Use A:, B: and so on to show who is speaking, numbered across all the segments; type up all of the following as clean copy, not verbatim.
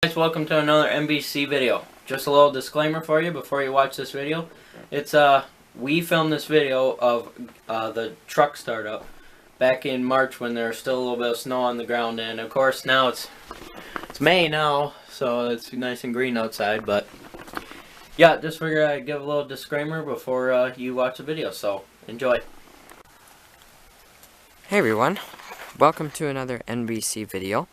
A: Guys, welcome to another NBC video. Just a little disclaimer for you before you watch this video. It's we filmed this video of the truck startup back in March when there was still a little bit of snow on the ground, and of course now it's May now, so it's nice and green outside. But yeah, just figured I'd give a little disclaimer before you watch the video. So enjoy.
B: Hey everyone, welcome to another NBC video,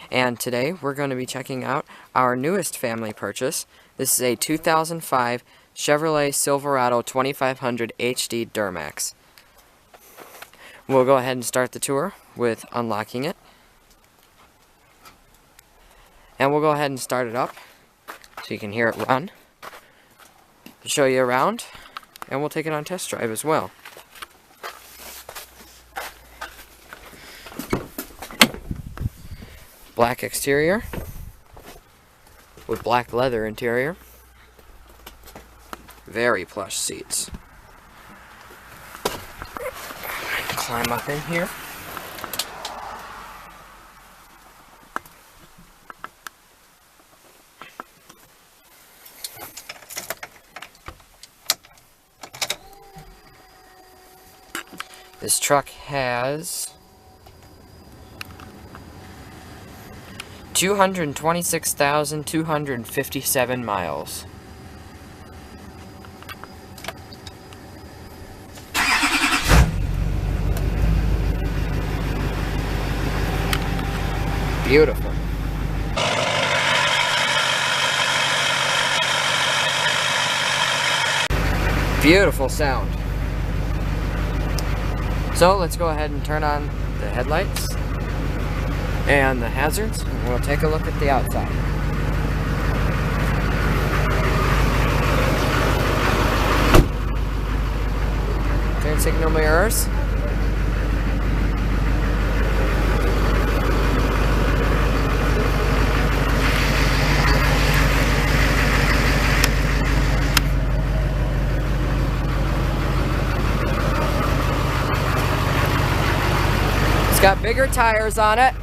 B: and today we're going to be checking out our newest family purchase. This is a 2005 Chevrolet Silverado 2500 HD Duramax. We'll go ahead and start the tour with unlocking it, and we'll go ahead and start it up so you can hear it run, show you around, and we'll take it on test drive as well. Black exterior with black leather interior. Very plush seats. Climb up in here. This truck has 226,257 miles. Beautiful. Beautiful sound. So let's go ahead and turn on the headlights and the hazards, and we'll take a look at the outside. Turn signal mirrors. It's got bigger tires on it.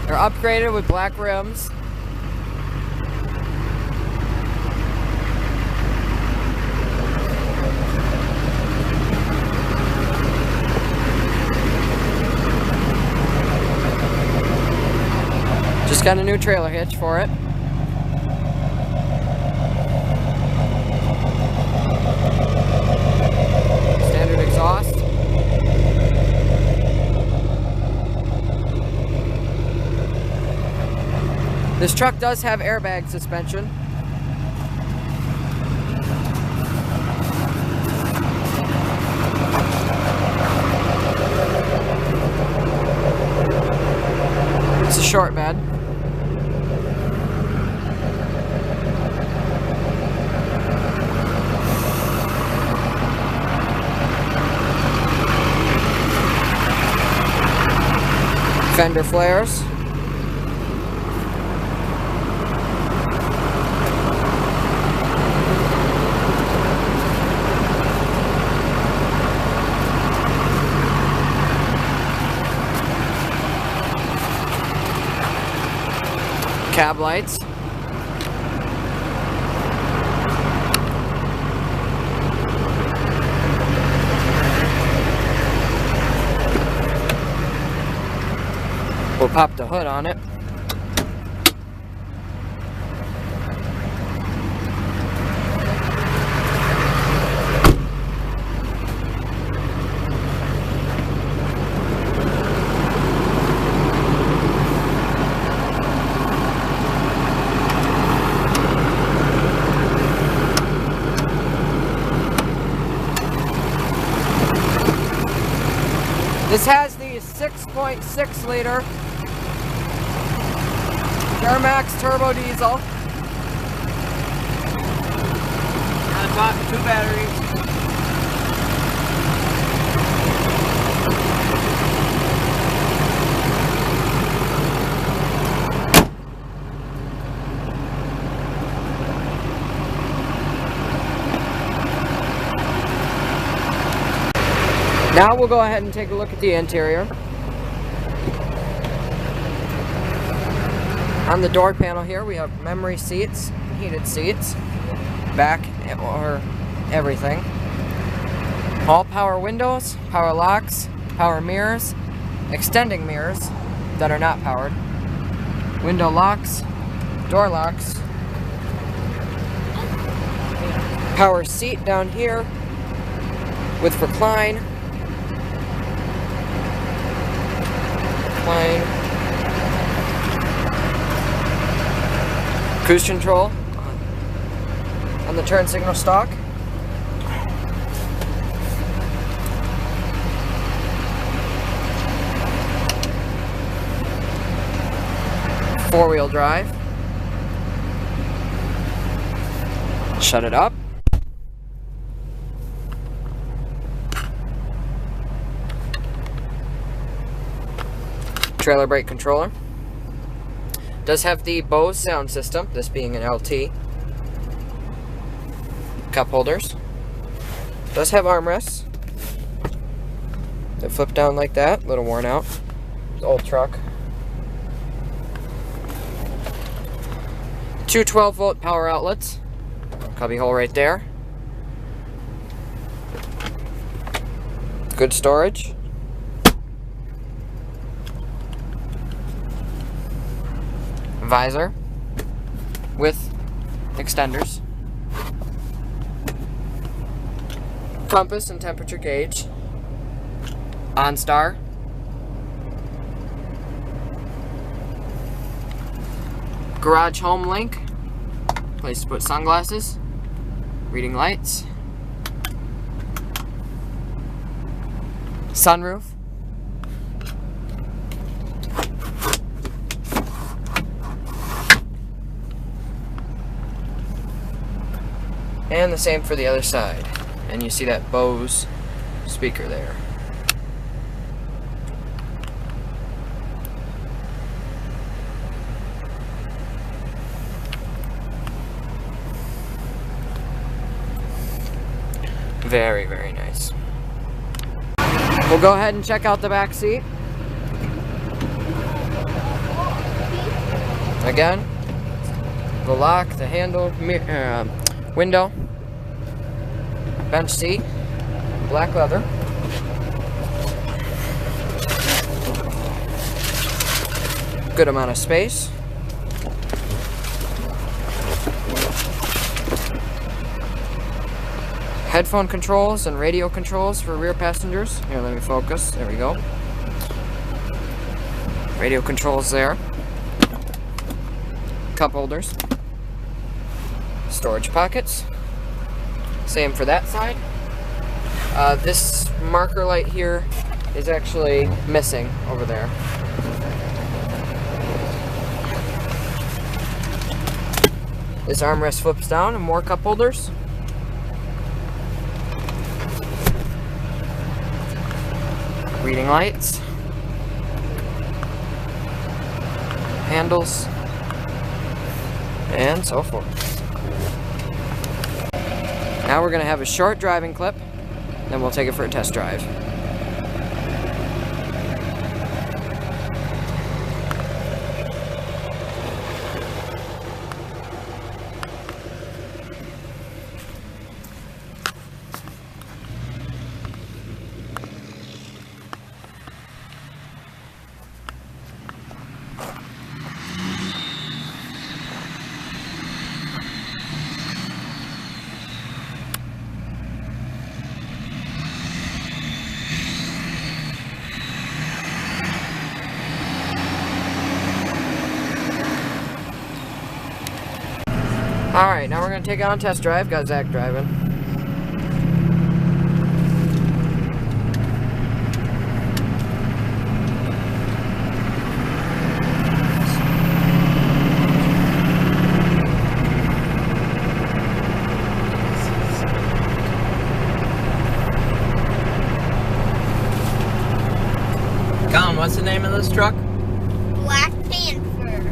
B: They're upgraded with black rims. Just got a new trailer hitch for it. Standard exhaust. This truck does have airbag suspension. It's a short bed. Fender flares. Cab lights. We'll pop the hood on it. This has the 6.6 liter Duramax turbo diesel. On the top, 2 batteries. Now we'll go ahead and take a look at the interior. On the door panel here, we have memory seats, heated seats, back or everything. All power windows, power locks, power mirrors, extending mirrors that are not powered, window locks, door locks, power seat down here with recline, cruise control on the turn signal stalk. Four-wheel drive. Shut it up. Trailer brake controller. Does have the Bose sound system, this being an LT. Cup holders. Does have armrests that flip down like that, a little worn out. It's an old truck. Two 12-volt power outlets. Cubby hole right there. Good storage. Visor with extenders. Compass and temperature gauge. OnStar. Garage home link. Place to put sunglasses. Reading lights. Sunroof. And the same for the other side. And you see that Bose speaker there. Very, very nice. We'll go ahead and check out the back seat. Again, the lock, the handle, window, bench seat, black leather. Good amount of space. Headphone controls and radio controls for rear passengers. Here, let me focus. There we go. Radio controls there. Cup holders. Storage pockets. Same for that side. This marker light here is actually missing over there. This armrest flips down and more cup holders. Reading lights. Handles. And so forth. Now we're going to have a short driving clip, then we'll take it for a test drive. Alright, now we're going to take it on a test drive. Got Zach driving.
A: Colin, what's the name of this truck?
C: Black Panther.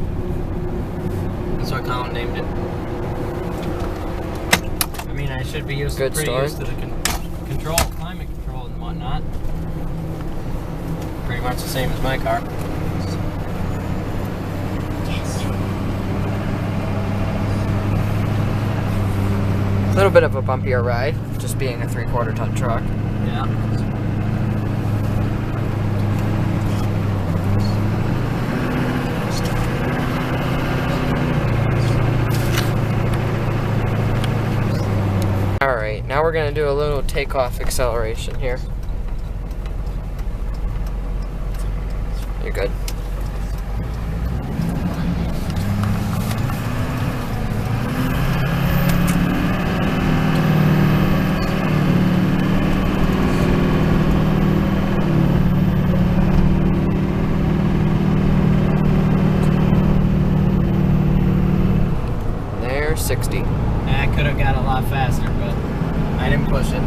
A: That's what Colin named it. I mean, I should be used to the control, climate control and whatnot. Pretty much the same as my car.
C: Yes.
B: A little bit of a bumpier ride, just being a 3/4 ton truck.
A: Yeah.
B: Alright, now we're going to do a little takeoff acceleration here. You're good. There, 60.
A: I could have got a lot faster, but I didn't push it.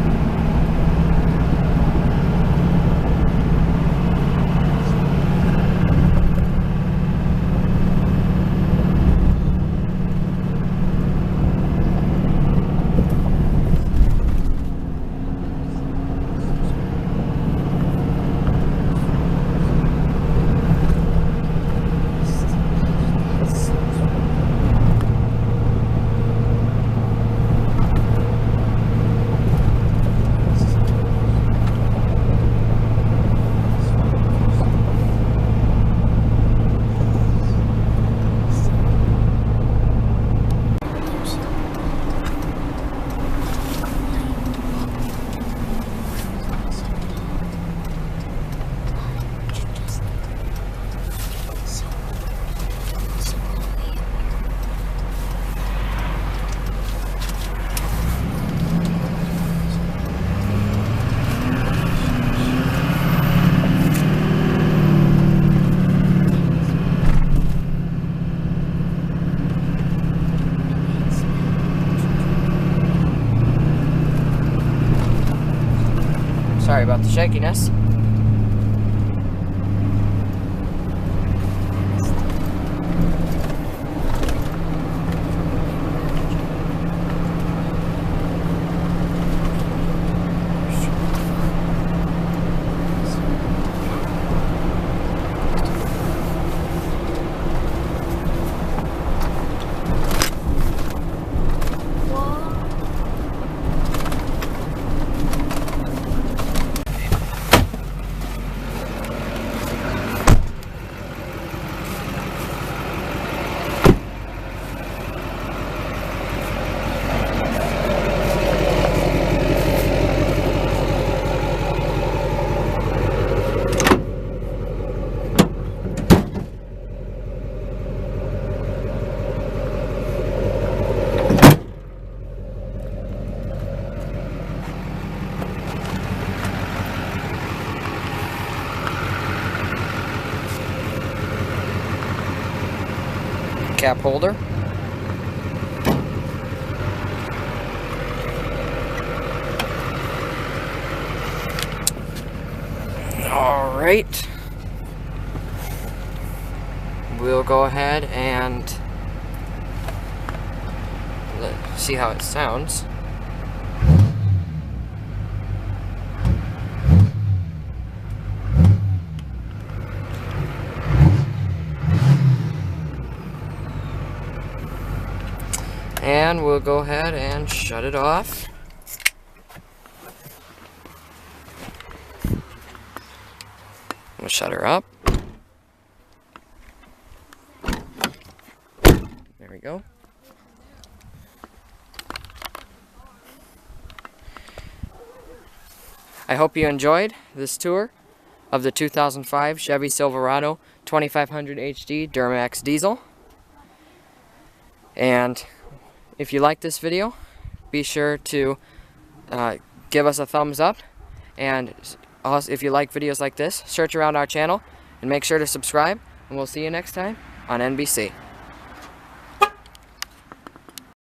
B: Sorry about the shakiness. Cap holder. All right. We'll go ahead and see how it sounds. And we'll go ahead and shut it off. We'll shut her up. There we go. I hope you enjoyed this tour of the 2005 Chevy Silverado 2500 HD Duramax Diesel. And if you like this video, be sure to give us a thumbs up, and also, if you like videos like this, search around our channel and make sure to subscribe, and we'll see you next time on NBC.